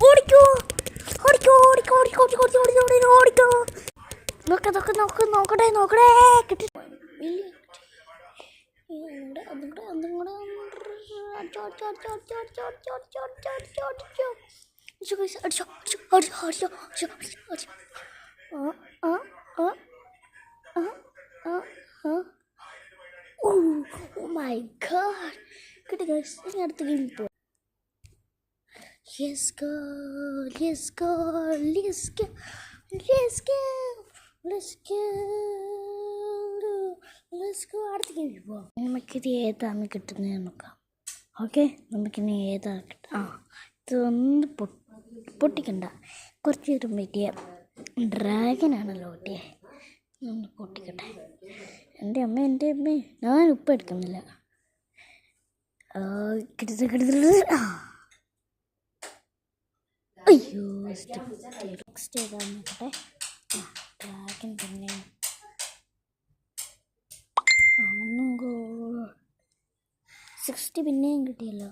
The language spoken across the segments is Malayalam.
ഓടിക്കോ ഓടിക്കോ ഓടിക്കോ ഓടിക്കോ ഓടിക്കോ ഓടിക്കോ ഓടിക്കോ ഓടിക്കോ. നോക്കട്ടെ കിട്ടി. Oh my god. Kita guys, ini ada 3 info. Let's go. അടുത്ത info. നമുക്കിത് ഏതാണ് കിട്ടുന്നത് നോക്കാം. ഓക്കെ, നമുക്കിനി ഏതാ കിട്ടുക. ഇതൊന്ന് പൊട്ടിക്കണ്ട. കുറച്ച് നേരം പറ്റിയ ഡ്രാഗനാണല്ലോ പൊട്ടിയെ. ഒന്ന് പൊട്ടിക്കട്ടെ. എൻ്റെ അമ്മ ഞാൻ ഉപ്പ് എടുക്കുന്നില്ല. അയ്യോ, നെക്സ്റ്റ് ഏതാന്ന് നോക്കട്ടെ. ഡ്രാഗൻ പിന്നെ 60 പിന്നെയും കിട്ടിയല്ലോ.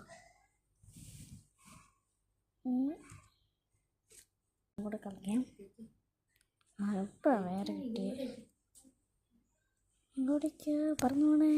കൂടെ കളിക്കാം. ഇപ്പം വേറെ കിട്ടിയ ഇങ്ങോട്ടേക്ക് പറഞ്ഞു പോണേ.